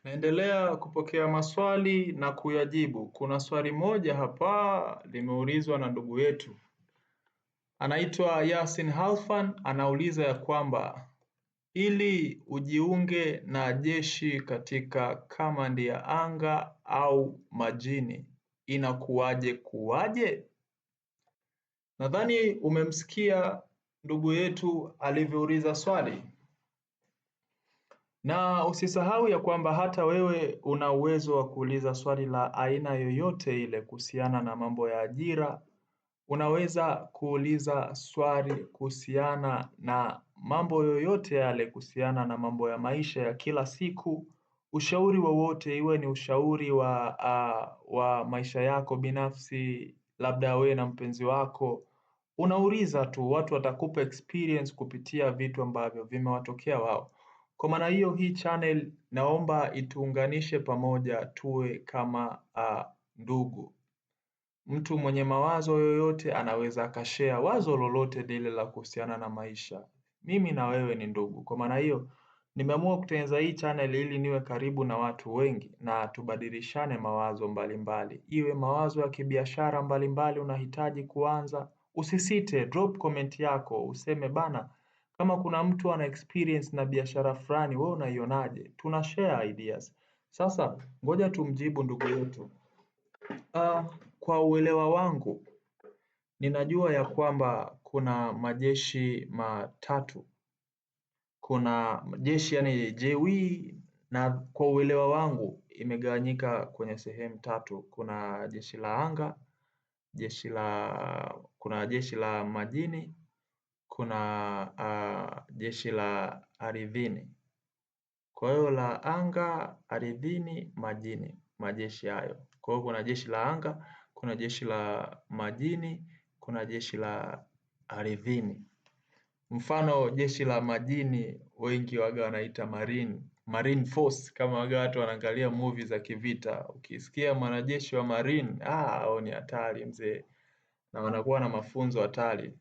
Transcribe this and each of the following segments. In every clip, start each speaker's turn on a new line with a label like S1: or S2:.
S1: Naendelea kupokea maswali na kuyajibu. Kuna swali moja hapa limeulizwa na ndugu yetu. Anaitwa Yasin Halfan, anauliza ya kwamba ili ujiunge na jeshi katika kamandi ya anga au majini inakuwaje kuwaje? Nadhani umemsikia ndugu yetu alivyouliza swali. Na usisahau ya kwamba hata wewe una uwezo wa kuuliza swali la aina yoyote ile kuhusiana na mambo ya ajira. Unaweza kuuliza swali kuhusiana na mambo yoyote yale kuhusiana na mambo ya maisha ya kila siku. Ushauri wowote iwe ni ushauri wa maisha yako binafsi, labda wewe na mpenzi wako. Unauliza tu, watu watakupa experience kupitia vitu ambavyo vimewatokea wao. Kwa maana hiyo, hii channel naomba ituunganishe pamoja tuwe kama ndugu. Mtu mwenye mawazo yoyote anaweza akashare wazo lolote lile la kuhusiana na maisha. Mimi na wewe ni ndugu. Kwa maana hiyo, nimeamua kutengeneza hii channel ili niwe karibu na watu wengi na tubadilishane mawazo mbalimbali. Iwe mawazo ya kibiashara mbalimbali unahitaji kuanza. Usisite, drop comment yako, useme bana, kama kuna mtu ana experience na biashara fulani, wewe unaionaje? Tuna share ideas. Sasa, ngoja tumjibu ndugu yetu. Kwa uelewa wangu, ninajua ya kwamba kuna majeshi matatu. Kuna jeshi yani JW, na kwa uelewa wangu imegawanyika kwenye sehemu tatu. Kuna jeshi la anga, kuna jeshi la majini, kuna jeshi la ardhini. Kwa hiyo la anga, ardhini, majini, majeshi hayo. Kwa hiyo kuna jeshi la anga, kuna jeshi la majini, kuna jeshi la ardhini. Mfano jeshi la majini wengi waga wanaita Marine Force, kama waga watu wanaangalia movie za kivita. Ukisikia mwanajeshi wa Marine, hao ni hatari mzee. Na wanakuwa na mafunzo hatari.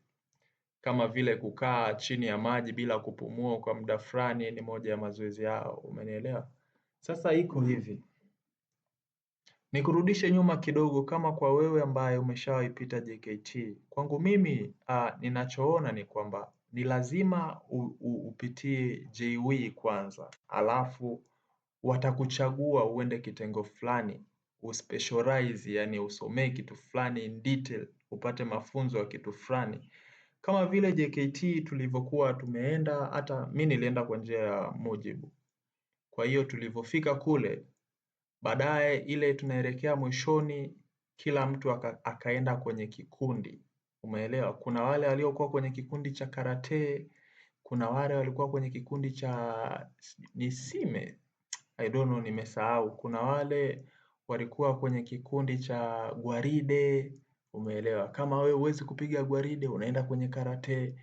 S1: Kama vile kukaa chini ya maji bila kupumua kwa muda fulani ni moja ya mazoezi yao, umenielewa? Sasa iko hivi. Nikurudishe nyuma kidogo kama kwa wewe ambaye umeshawahi pita JKT. Kwangu mimi ninachoona ni kwamba ni lazima upitie JW kwanza. Alafu watakuchagua uende kitengo fulani, uspecialize, yani usomee kitu fulani in detail, upate mafunzo ya kitu fulani. Kama vile JKT tulivyokuwa tumeenda, hata mimi nilienda kwa njia ya mujibu. Kwa hiyo tulivyofika kule, baadaye ile tunaelekea mwishoni, kila mtu akaenda kwenye kikundi. Umeelewa? Kuna wale waliokuwa kwenye kikundi cha karate, kuna wale walikuwa kwenye kikundi cha nisime, I don't know, nimesahau. Kuna wale walikuwa kwenye kikundi cha gwaride, umeelewa? Kama wewe huwezi kupiga gwaride, unaenda kwenye karate,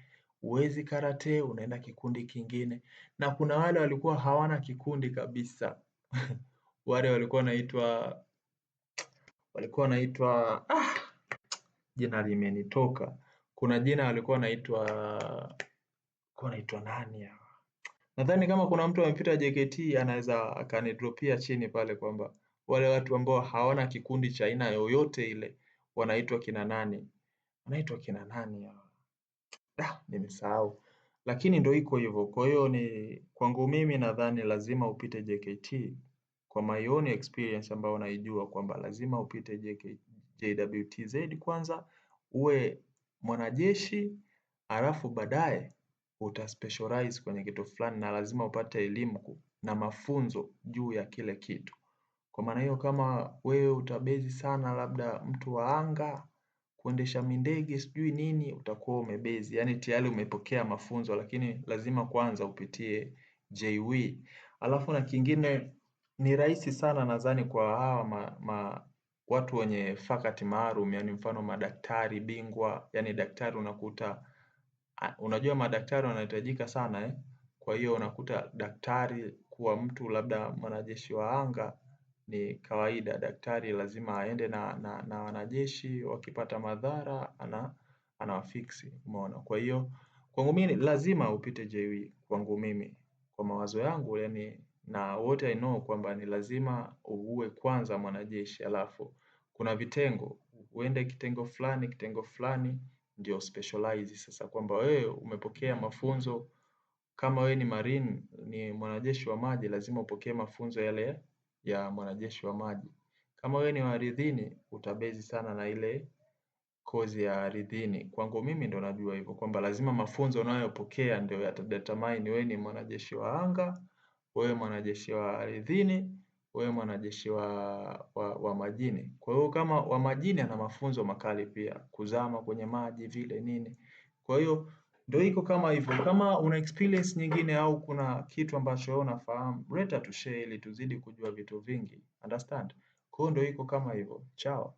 S1: huwezi karate, unaenda kikundi kingine. Na kuna wale walikuwa hawana kikundi kabisa. Wale walikuwa jina limenitoka. Kuna jina walikuwa wanaitwa nani hawa? Nadhani kama kuna mtu amepita JKT anaweza akanidropia chini pale kwamba wale watu ambao hawana kikundi cha aina yoyote ile wanaitwa kina nani? Wanaitwa kina nani hawa? Nimesahau. Lakini ndio iko hivyo. Kwa hiyo ni kwangu mimi nadhani lazima upite JKT kwa my own experience ambayo naijua kwamba lazima upite JWTZ kwanza, uwe mwanajeshi, alafu baadaye utaspecialize kwenye kitu fulani na lazima upate elimu na mafunzo juu ya kile kitu. Kwa maana hiyo kama wewe utabezi sana labda mtu wa anga, kuendesha mindege sijui nini, utakuwa umebezi. Yani tayari umepokea mafunzo, lakini lazima kwanza upitie JW. Alafu na kingine ni rahisi sana nadhani kwa hawa watu wenye fakati maalum, yani mfano madaktari bingwa, yani daktari unakuta, unajua madaktari wanahitajika sana Kwa hiyo unakuta daktari kuwa mtu labda mwanajeshi wa anga ni kawaida. Daktari lazima aende na wanajeshi, wakipata madhara anawafiksi, umeona. Kwa hiyo kwangu mimi lazima upite JW kwangu mimi, kwa mawazo yangu, yani na what I know kwamba ni lazima uwe kwanza mwanajeshi, alafu kuna vitengo, uende kitengo fulani ndio specialize sasa, kwamba wewe umepokea mafunzo. Kama wewe ni marine, ni mwanajeshi wa maji, lazima upokee mafunzo yale ya mwanajeshi wa maji. Kama wewe ni wa ardhini, utabezi sana na ile kozi ya ardhini. Kwangu mimi ndo najua hivyo kwamba lazima mafunzo unayopokea ndio yatadetermine wewe ni mwanajeshi wa anga, wewe mwanajeshi wa ardhini, wewe mwanajeshi wa majini. Kwa hiyo kama wa majini ana mafunzo makali pia, kuzama kwenye maji vile nini. Kwa hiyo ndio iko kama hivyo. Kama una experience nyingine au kuna kitu ambacho wewe unafahamu, leta tushare ili tuzidi kujua vitu vingi. Understand? Kwa hiyo ndio iko kama hivyo. Chao.